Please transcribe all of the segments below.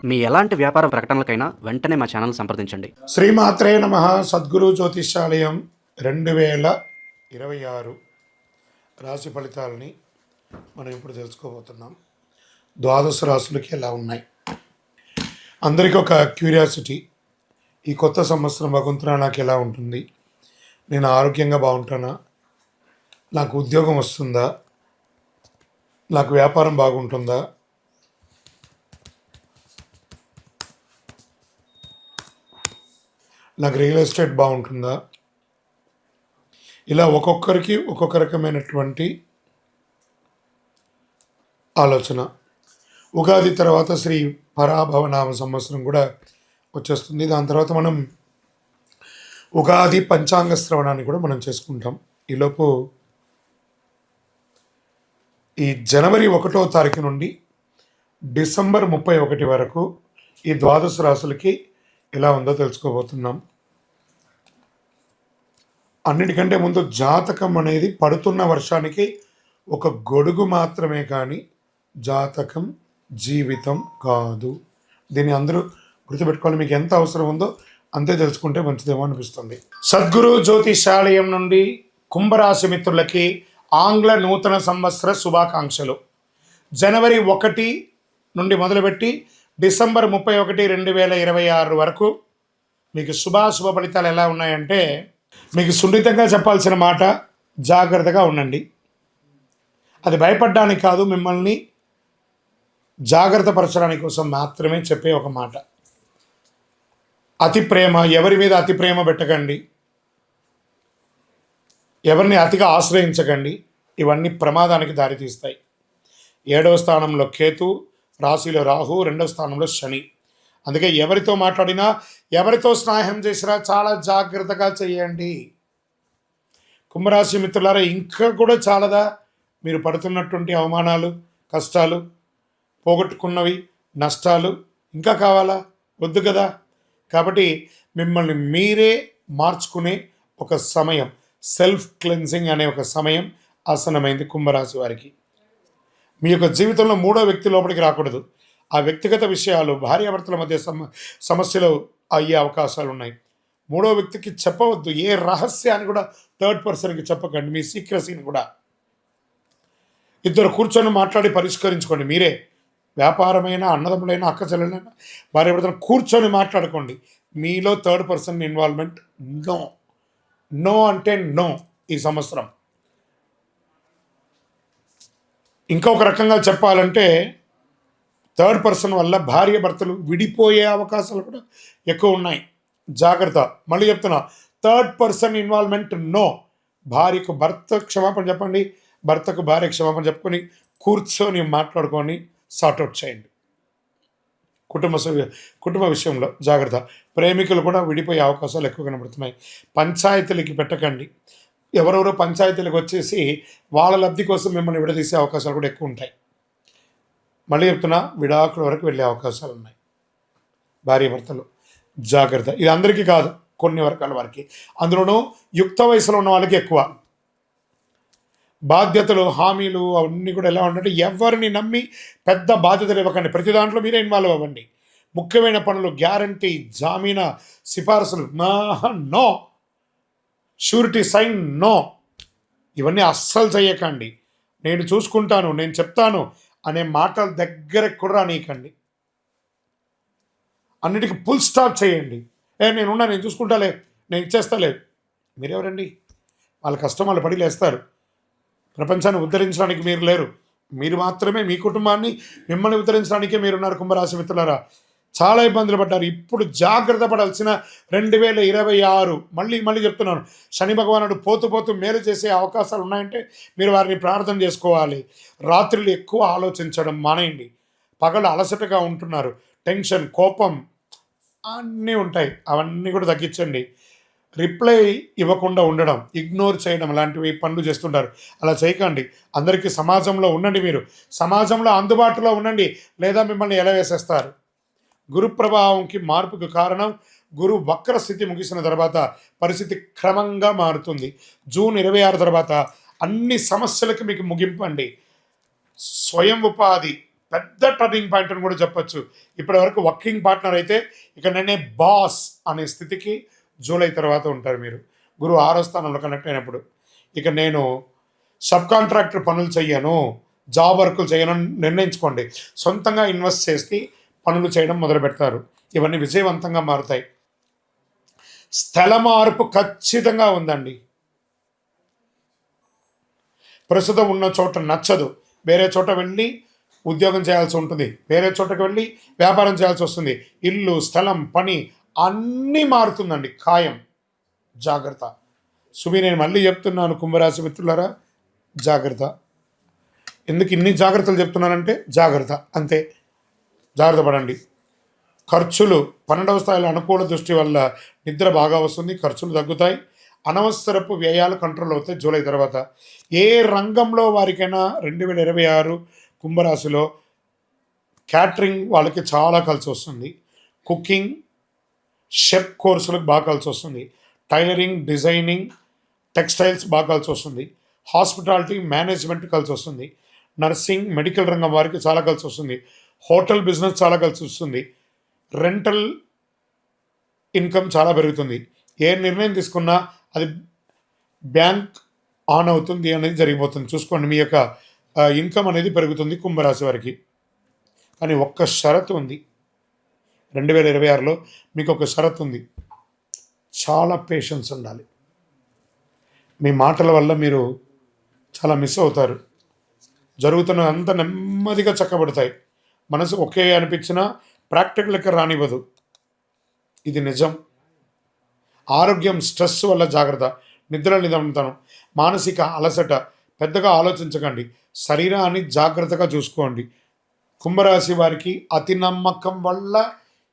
మీ ఎలాంటి వ్యాపార ప్రకటనలకైనా వెంటనే మా ఛానల్ సంప్రదించండి. శ్రీమాత్రే నమ. సద్గురు జ్యోతిష్యాలయం 2026 రాశి ఫలితాలని మనం ఇప్పుడు తెలుసుకోబోతున్నాం. ద్వాదశ రాశులకి ఎలా ఉన్నాయి? అందరికీ ఒక క్యూరియాసిటీ, ఈ కొత్త సంవత్సరం భగవంతుడా నాకు ఎలా ఉంటుంది? నేను ఆరోగ్యంగా బాగుంటానా? నాకు ఉద్యోగం వస్తుందా? నాకు వ్యాపారం బాగుంటుందా? నాకు రియల్ ఎస్టేట్ బాగుంటుందా? ఇలా ఒక్కొక్కరికి ఒక్కొక్క రకమైనటువంటి ఆలోచన. ఉగాది తర్వాత శ్రీ పరాభవనామ సంవత్సరం కూడా వచ్చేస్తుంది. దాని తర్వాత మనం ఉగాది పంచాంగ శ్రవణాన్ని కూడా మనం చేసుకుంటాం. ఈలోపు ఈ జనవరి 1వ తారీఖు నుండి డిసెంబర్ 31 వరకు ఈ ద్వాదశ రాశులకి ఎలా ఉందో తెలుసుకోబోతున్నాం. అన్నిటికంటే ముందు జాతకం అనేది పడుతున్న వర్షానికి ఒక గొడుగు మాత్రమే, కానీ జాతకం జీవితం కాదు. దీన్ని అందరూ గుర్తుపెట్టుకోవాలి. మీకు ఎంత అవసరం ఉందో అంతే తెలుసుకుంటే మంచిదేమో అనిపిస్తుంది. సద్గురు జ్యోతిషాలయం నుండి కుంభరాశి మిత్రులకి ఆంగ్ల నూతన సంవత్సర శుభాకాంక్షలు. జనవరి 1 నుండి మొదలుపెట్టి డిసెంబర్ 31, 2026 వరకు మీకు శుభాశుభ ఫలితాలు ఎలా ఉన్నాయంటే, మీకు సున్నితంగా చెప్పాల్సిన మాట, జాగ్రత్తగా ఉండండి. అది భయపడడానికి కాదు, మిమ్మల్ని జాగ్రత్త పరచడానికి కోసం మాత్రమే చెప్పే ఒక మాట. అతి ప్రేమ, ఎవరి మీద అతి ప్రేమ పెట్టకండి, ఎవరిని అతిగా ఆశ్రయించకండి. ఇవన్నీ ప్రమాదానికి దారితీస్తాయి. 7వ స్థానంలో కేతు, రాశిలో రాహు, 2వ స్థానంలో శని. అందుకే ఎవరితో మాట్లాడినా, ఎవరితో స్నేహం చేసినా చాలా జాగ్రత్తగా చేయండి. కుంభరాశి మిత్రులారా, ఇంకా కూడా చాలదా మీరు పడుతున్నటువంటి అవమానాలు, కష్టాలు, పోగొట్టుకున్నవి, నష్టాలు ఇంకా కావాలా? వద్దు కదా. కాబట్టి మిమ్మల్ని మీరే మార్చుకునే ఒక సమయం, సెల్ఫ్ క్లెన్సింగ్ అనే ఒక సమయం ఆసనమైంది కుంభరాశి వారికి. మీ యొక్క జీవితంలో 3వ వ్యక్తి లోపలికి రాకూడదు. ఆ వ్యక్తిగత విషయాలు, భార్యాభర్తల మధ్య సమస్యలు అయ్యే అవకాశాలు ఉన్నాయి. 3వ వ్యక్తికి చెప్పవద్దు. ఏ రహస్యాన్ని కూడా థర్డ్ పర్సన్కి చెప్పకండి. మీ సీక్రసీని కూడా ఇద్దరు కూర్చొని మాట్లాడి పరిష్కరించుకోండి. మీరే వ్యాపారమైన, అన్నదమ్ములైనా, అక్క చెల్లెలైనా, భార్యాభర్తలు కూర్చొని మాట్లాడుకోండి. మీలో third person involvement no. No అంటే నో. ఈ సంవత్సరం ఇంకొక రకంగా చెప్పాలంటే, థర్డ్ పర్సన్ వల్ల భార్య భర్తలు విడిపోయే అవకాశాలు కూడా ఎక్కువ ఉన్నాయి. జాగ్రత్త. మళ్ళీ చెప్తున్నా, థర్డ్ పర్సన్ ఇన్వాల్వ్మెంట్ నో. భార్యకు భర్త క్షమాపణ చెప్పండి, భర్తకు భార్య క్షమాపణ చెప్పుకొని కూర్చొని మాట్లాడుకొని సార్ట్అవుట్ చేయండి. కుటుంబ విషయంలో జాగ్రత్త. ప్రేమికులు కూడా విడిపోయే అవకాశాలు ఎక్కువ కనబడుతున్నాయి. పంచాయతీలకి పెట్టకండి. ఎవరెవరో పంచాయతీలకు వచ్చేసి వాళ్ళ లబ్ధి కోసం మిమ్మల్ని విడదీసే అవకాశాలు కూడా ఎక్కువ ఉంటాయి. మళ్ళీ చెప్తున్నా, విడాకుల వరకు వెళ్ళే అవకాశాలు ఉన్నాయి. భార్య భర్తలు జాగ్రత్త. ఇది అందరికీ కాదు, కొన్ని వర్గాల వారికి. అందులోనూ యుక్త వయసులో ఉన్న వాళ్ళకి ఎక్కువ. బాధ్యతలు, హామీలు అవన్నీ కూడా ఎలా ఉంటే, ఎవరిని నమ్మి పెద్ద బాధ్యతలు ఇవ్వకండి. ప్రతి దాంట్లో మీరే ఇన్వాల్వ్ అవ్వండి. ముఖ్యమైన పనులు, గ్యారంటీ, జామీనా, సిఫారసులు నో. Surety sign no. ఇవన్నీ అస్సలు చేయకండి. నేను చూసుకుంటాను, నేను చెప్తాను అనే మాటలు దగ్గరకు కూడా రానీయకండి. అన్నిటికీ ఫుల్ స్టాప్ చేయండి. నేనున్నా, నేను చూసుకుంటాలే, నేను ఇచ్చేస్తాలే. మీరెవరండి? వాళ్ళ కష్టం వాళ్ళు పడి లేస్తారు. ప్రపంచాన్ని ఉద్ధరించడానికి మీరు లేరు. మీరు మాత్రమే మీ కుటుంబాన్ని, మిమ్మల్ని ఉద్ధరించడానికే మీరున్నారు. కుంభరాశి మిత్రులారా, చాలా ఇబ్బందులు పడ్డారు. ఇప్పుడు జాగ్రత్త పడాల్సిన 2026. మళ్ళీ చెప్తున్నాను, శని భగవానుడు పోతూ మేలు చేసే అవకాశాలు ఉన్నాయంటే మీరు వారిని ప్రార్థన చేసుకోవాలి. రాత్రులు ఎక్కువ ఆలోచించడం మానేయండి. పగలు అలసటగా ఉంటున్నారు, టెన్షన్, కోపం అన్నీ ఉంటాయి. అవన్నీ కూడా తగ్గించండి. రిప్లై ఇవ్వకుండా ఉండడం, ఇగ్నోర్ చేయడం లాంటివి పనులు చేస్తుంటారు. అలా చేయకండి. అందరికీ సమాజంలో ఉండండి. మీరు సమాజంలో అందుబాటులో ఉండండి, లేదా మిమ్మల్ని ఎలా వేసేస్తారు. గురు ప్రభావంకి మార్పుకు కారణం, గురు వక్ర స్థితి ముగిసిన తర్వాత పరిస్థితి క్రమంగా మారుతుంది. జూన్ 26 తర్వాత అన్ని సమస్యలకు మీకు ముగింపు అండి. స్వయం ఉపాధి, పెద్ద టర్నింగ్ పాయింట్ అని కూడా చెప్పొచ్చు. ఇప్పటి వరకు వర్కింగ్ పార్ట్నర్ అయితే ఇక నేనే బాస్ అనే స్థితికి జూలై తర్వాత ఉంటారు మీరు. గురువు 6వ స్థానంలో కనెక్ట్ అయినప్పుడు ఇక నేను సబ్ కాంట్రాక్టర్ పనులు చెయ్యను, జాబ్ వర్కులు చేయను అని నిర్ణయించుకోండి. సొంతంగా ఇన్వెస్ట్ చేసి పనులు చేయడం మొదలు పెడతారు. ఇవన్నీ విజయవంతంగా మారుతాయి. స్థల మార్పు ఖచ్చితంగా ఉందండి. ప్రస్తుతం ఉన్న చోట నచ్చదు, వేరే చోట వెళ్ళి ఉద్యోగం చేయాల్సి ఉంటుంది, వేరే చోటకి వెళ్ళి వ్యాపారం చేయాల్సి వస్తుంది. ఇల్లు, స్థలం, పని అన్నీ మారుతుందండి, ఖాయం. జాగ్రత్త. సుమి, నేను మళ్ళీ చెప్తున్నాను కుంభరాశి మిత్రులారా, జాగ్రత్త. ఎందుకు ఇన్ని జాగ్రత్తలు చెప్తున్నానంటే జాగ్రత్త, అంతే. జాగ్రత్త పడండి. ఖర్చులు 12వ స్థాయిలో అనుకూల దృష్టి వల్ల నిద్ర బాగా వస్తుంది, ఖర్చులు తగ్గుతాయి, అనవసరపు వ్యయాలు కంట్రోల్ అవుతాయి జూలై తర్వాత. ఏ రంగంలో వారికైనా 2026 కుంభరాశిలో క్యాటరింగ్ వాళ్ళకి చాలా కలిసి వస్తుంది. కుకింగ్, షెఫ్ కోర్సులకు బాగా కలిసి వస్తుంది. టైలరింగ్, డిజైనింగ్, టెక్స్టైల్స్ బాగా కలిసి వస్తుంది. హాస్పిటాలిటీ, మేనేజ్మెంట్ కలిసి వస్తుంది. నర్సింగ్, మెడికల్ రంగం వారికి చాలా కలిసి వస్తుంది. హోటల్ బిజినెస్ చాలా కలిసి వస్తుంది. రెంటల్ ఇన్కమ్ చాలా పెరుగుతుంది. ఏ నిర్ణయం తీసుకున్నా అది బ్యాంక్ ఆన్ అవుతుంది అనేది జరిగిపోతుంది. చూసుకోండి, మీ యొక్క ఇన్కమ్ అనేది పెరుగుతుంది కుంభరాశి వారికి. కానీ ఒక్క షరతు ఉంది, 2026లో మీకు ఒక షరతు ఉంది. చాలా పేషెన్స్ ఉండాలి. మీ మాటల వల్ల మీరు చాలా మిస్ అవుతారు. జరుగుతున్న అంత నెమ్మదిగా చక్కబడతాయి. మనసు ఒకే అనిపించినా ప్రాక్టికల్గా రానివ్వదు, ఇది నిజం. ఆరోగ్యం, స్ట్రెస్ వల్ల జాగ్రత్త. నిద్ర నిదంతనం, మానసిక అలసట పెద్దగా ఆలోచించకండి. శరీరాన్ని జాగ్రత్తగా చూసుకోండి. కుంభరాశి వారికి అతి నమ్మకం వల్ల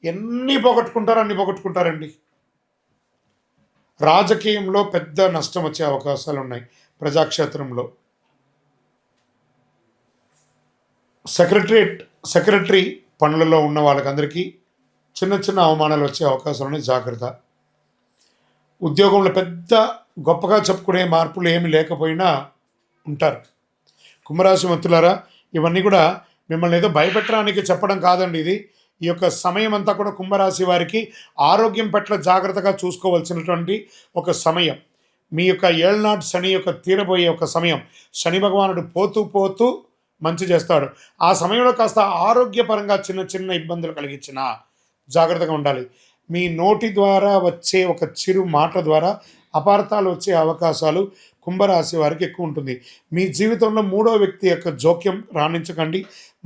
ఎన్ని పోగొట్టుకుంటారండి. రాజకీయంలో పెద్ద నష్టం వచ్చే అవకాశాలు ఉన్నాయి. ప్రజాక్షేత్రంలో సెక్రటరీ పనులలో ఉన్న వాళ్ళకందరికీ చిన్న చిన్న అవమానాలు వచ్చే అవకాశాలు ఉన్నాయి, జాగ్రత్త. ఉద్యోగంలో పెద్ద గొప్పగా చెప్పుకునే మార్పులు ఏమి లేకపోయినా ఉంటారు. కుంభరాశి మిత్రులారా, ఇవన్నీ కూడా మిమ్మల్ని ఏదో భయపెట్టడానికి చెప్పడం కాదండి. ఇది ఈ యొక్క సమయం అంతా కూడా కుంభరాశి వారికి ఆరోగ్యం పట్ల జాగ్రత్తగా చూసుకోవాల్సినటువంటి ఒక సమయం. మీ యొక్క ఏళ్నాటి శని యొక్క తీరబోయే ఒక సమయం. శని భగవానుడు పోతూ మంచి చేస్తాడు. ఆ సమయంలో కాస్త ఆరోగ్యపరంగా చిన్న చిన్న ఇబ్బందులు కలిగించినా జాగ్రత్తగా ఉండాలి. మీ నోటి ద్వారా వచ్చే ఒక చిరు మాట ద్వారా అపార్థాలు వచ్చే అవకాశాలు కుంభరాశి వారికి ఎక్కువ ఉంటుంది. మీ జీవితంలో 3వ వ్యక్తి యొక్క జోక్యం రాణించకండి.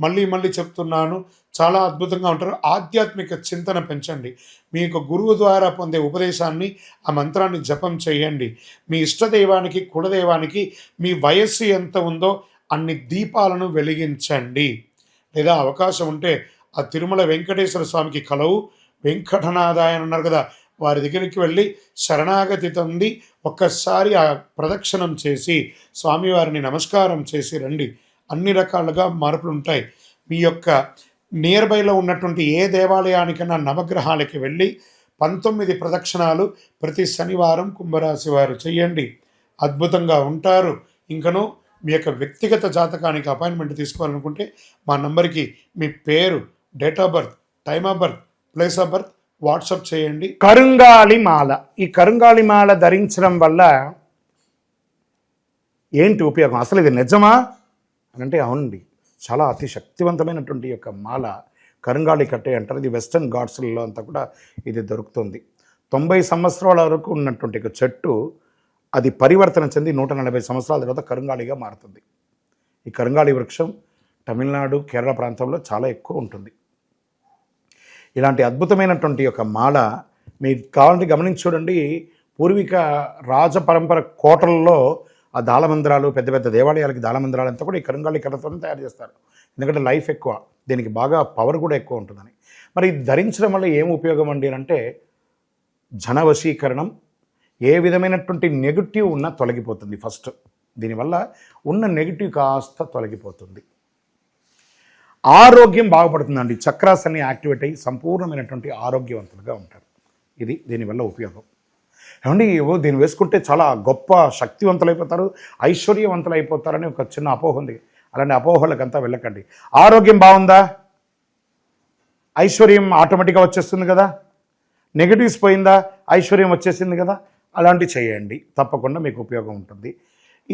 మళ్ళీ చెప్తున్నాను, చాలా అద్భుతంగా ఉంటారు. ఆధ్యాత్మిక చింతన పెంచండి. మీ యొక్క గురువు ద్వారా పొందే ఉపదేశాన్ని, ఆ మంత్రాన్ని జపం చేయండి. మీ ఇష్టదైవానికి, కులదైవానికి మీ వయస్సు ఎంత ఉందో అన్ని దీపాలను వెలిగించండి. లేదా అవకాశం ఉంటే ఆ తిరుమల వెంకటేశ్వర స్వామికి కలవు వెంకటనాథాయ అన్నారు కదా, వారి దగ్గరికి వెళ్ళి శరణాగతి పొంది ఒక్కసారి ఆ ప్రదక్షిణం చేసి స్వామివారిని నమస్కారం చేసి రండి. అన్ని రకాలుగా మార్పులు ఉంటాయి. మీ యొక్క నియర్ బైలో ఉన్నటువంటి ఏ దేవాలయానికైనా నవగ్రహాలకి వెళ్ళి 19 ప్రదక్షిణాలు ప్రతి శనివారం కుంభరాశి వారు చేయండి. అద్భుతంగా ఉంటారు. ఇంకనూ మీ యొక్క వ్యక్తిగత జాతకానికి అపాయింట్మెంట్ తీసుకోవాలనుకుంటే మా నంబర్కి మీ పేరు, date of birth, time of birth, place of birth WhatsApp చేయండి. కరుంగాలి మాల. ఈ కరుంగాలి మాల ధరించడం వల్ల ఏంటి ఉపయోగం? అసలు ఇది నిజమా అని అంటే అవునండి, చాలా అతి శక్తివంతమైనటువంటి యొక్క మాల కరుంగాలి కట్టే అంటారు. ఇది వెస్టర్న్ ఘాట్స్లలో అంతా కూడా ఇది దొరుకుతుంది. 90 సంవత్సరాల వరకు ఉన్నటువంటి ఒక చెట్టు అది పరివర్తన చెంది 140 సంవత్సరాల తర్వాత కరుంగాలిగా మారుతుంది. ఈ కరుంగాలి వృక్షం తమిళనాడు, కేరళ ప్రాంతంలో చాలా ఎక్కువ ఉంటుంది. ఇలాంటి అద్భుతమైనటువంటి యొక్క మాల మీకు కావాలంటే గమనించి చూడండి. పూర్వీక రాజపరంపర కోటల్లో ఆ దాళమందిరాలు, పెద్ద పెద్ద దేవాలయాలకి దాళమందిరాలు అంతా కూడా ఈ కరుంగాలి కర్రతోనే తయారు చేస్తారు. ఎందుకంటే లైఫ్ ఎక్కువ, దీనికి బాగా పవర్ కూడా ఎక్కువ ఉంటుందని. మరి ఇది ధరించడం వల్ల ఏం ఉపయోగం అండి అంటే జన వశీకరణం, ఏ విధమైనటువంటి నెగిటివ్ ఉన్నా తొలగిపోతుంది. ఫస్ట్ దీనివల్ల ఉన్న నెగిటివ్ కాస్త తొలగిపోతుంది. ఆరోగ్యం బాగుపడుతుందండి. చక్రాస్ అన్ని యాక్టివేట్ అయ్యి సంపూర్ణమైనటువంటి ఆరోగ్యవంతులుగా ఉంటారు. ఇది దీనివల్ల ఉపయోగం. ఏమండి, దీన్ని వేసుకుంటే చాలా గొప్ప శక్తివంతులైపోతారు, ఐశ్వర్యవంతులైపోతారని ఒక చిన్న అపోహ ఉంది. అలాంటి అపోహలకంతా వెళ్ళకండి. ఆరోగ్యం బాగుందా, ఐశ్వర్యం ఆటోమేటిక్గా వచ్చేస్తుంది కదా. నెగిటివ్స్ పోయిందా, ఐశ్వర్యం వచ్చేసింది కదా. అలాంటివి చేయండి, తప్పకుండా మీకు ఉపయోగం ఉంటుంది.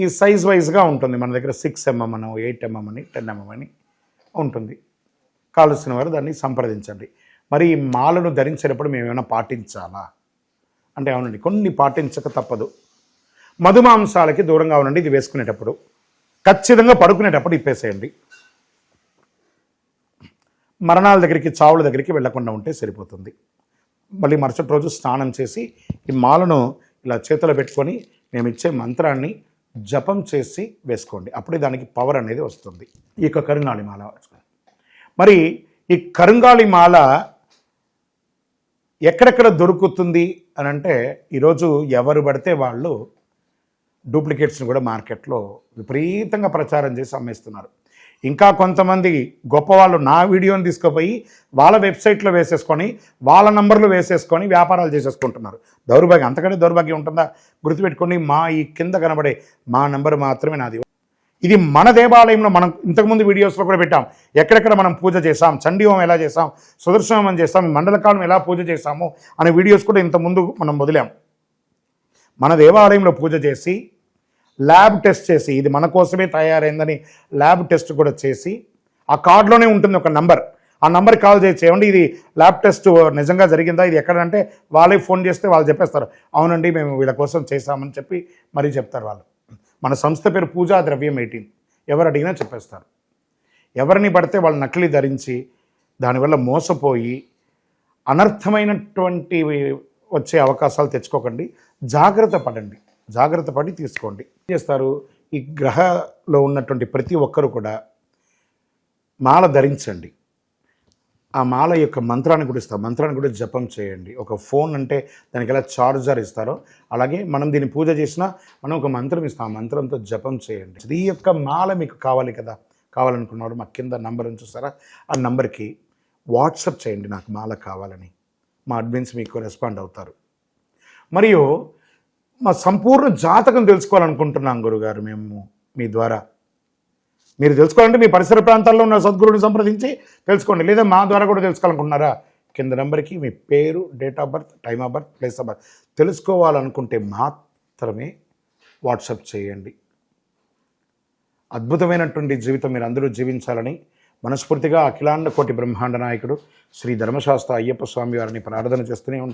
ఈ సైజ్ వైజ్గా ఉంటుంది. మన దగ్గర 6 mm అని, 8 mm అని, 10 mm అని ఉంటుంది. కావలసిన వారు దాన్ని సంప్రదించండి. మరి ఈ మాలను ధరించేటప్పుడు మేము ఏమైనా పాటించాలా అంటే, అవునండి, కొన్ని పాటించక తప్పదు. మధుమాంసాలకి దూరంగా ఉండండి. ఇది వేసుకునేటప్పుడు ఖచ్చితంగా పడుకునేటప్పుడు ఇప్పేసేయండి. మరణాల దగ్గరికి, చావుల దగ్గరికి వెళ్లకుండా ఉంటే సరిపోతుంది. మళ్ళీ మరుసటి రోజు స్నానం చేసి ఈ మాలను ఇలా చేతిలో పెట్టుకొని మేము ఇచ్చే మంత్రాన్ని జపం చేసి వేసుకోండి. అప్పుడే దానికి పవర్ అనేది వస్తుంది. ఈ యొక్క కరుంగాళి మాల. మరి ఈ కరుంగాళి మాల ఎక్కడెక్కడ దొరుకుతుంది అని అంటే, ఈరోజు ఎవరు పడితే వాళ్ళు డూప్లికేట్స్ని కూడా మార్కెట్లో విపరీతంగా ప్రచారం చేసి అమ్మేస్తున్నారు. ఇంకా కొంతమంది గొప్పవాళ్ళు నా వీడియోని తీసుకుపోయి వాళ్ళ వెబ్సైట్లో వేసేసుకొని, వాళ్ళ నంబర్లు వేసేసుకొని వ్యాపారాలు చేసేసుకుంటున్నారు. దౌర్భాగ్యం, అంతకంటే దౌర్భాగ్యం ఉంటుందా? గుర్తుపెట్టుకొని, ఈ కింద కనబడే మా నంబర్ మాత్రమే నాది. ఇది మన దేవాలయంలో మనం ఇంతకుముందు వీడియోస్లో కూడా పెట్టాం. ఎక్కడెక్కడ మనం పూజ చేసాం, చండీ హోమం ఎలా చేసాం, సుదర్శన హోమం చేసాం, మండలకాలం ఎలా పూజ చేసాము అనే వీడియోస్ కూడా ఇంతకుముందు మనం వదిలాం. మన దేవాలయంలో పూజ చేసి, ల్యాబ్ టెస్ట్ చేసి, ఇది మన కోసమే తయారైందని ల్యాబ్ టెస్ట్ కూడా చేసి, ఆ కార్డులోనే ఉంటుంది ఒక నంబర్. ఆ నంబర్కి కాల్ చేసి, ఏమండి ఇది ల్యాబ్ టెస్ట్ నిజంగా జరిగిందా, ఇది ఎక్కడంటే వాళ్ళే ఫోన్ చేస్తే వాళ్ళు చెప్పేస్తారు, అవునండి మేము వీళ్ళ కోసం చేశామని చెప్పి మరీ చెప్తారు వాళ్ళు. మన సంస్థ పేరు పూజా ద్రవ్యం 18. ఎవరు అడిగినా చెప్పేస్తారు. ఎవరిని పడితే వాళ్ళు నకిలీ ధరించి దానివల్ల మోసపోయి అనర్థమైనటువంటి వచ్చే అవకాశాలు తెచ్చుకోకండి. జాగ్రత్త పడండి, జాగ్రత్త పడి తీసుకోండి. ఏం చేస్తారు, ఈ గ్రహలో ఉన్నటువంటి ప్రతి ఒక్కరు కూడా మాల ధరించండి. ఆ మాల యొక్క మంత్రాన్ని కూడా ఇస్తాం, మంత్రాన్ని కూడా జపం చేయండి. ఒక ఫోన్ అంటే దానికి ఎలా చార్జర్ ఇస్తారో అలాగే మనం దీన్ని పూజ చేసినా మనం ఒక మంత్రం ఇస్తాం, ఆ మంత్రంతో జపం చేయండి. ఈ యొక్క మాల మీకు కావాలి కదా, కావాలనుకున్నవాడు మా కింద నంబర్ చూస్తారా, ఆ నంబర్కి వాట్సాప్ చేయండి నాకు మాల కావాలని. మా అడ్మిన్స్ మీకు రెస్పాండ్ అవుతారు. మరియు మా సంపూర్ణ జాతకం తెలుసుకోవాలనుకుంటున్నాం గురుగారు మేము మీ ద్వారా. మీరు తెలుసుకోవాలంటే మీ పరిసర ప్రాంతాల్లో ఉన్న సద్గురుని సంప్రదించి తెలుసుకోండి. లేదా మా ద్వారా కూడా తెలుసుకోవాలనుకుంటున్నారా, కింద నెంబర్కి మీ పేరు, date of birth, time of birth, place of birth తెలుసుకోవాలనుకుంటే మాత్రమే వాట్సాప్ చేయండి. అద్భుతమైనటువంటి జీవితం మీరు అందరూ జీవించాలని మనస్ఫూర్తిగా అఖిలాండ కోటి బ్రహ్మాండ నాయకుడు శ్రీ ధర్మశాస్త్ర అయ్యప్ప స్వామి వారిని ప్రార్థన చేస్తూనే ఉంటారు.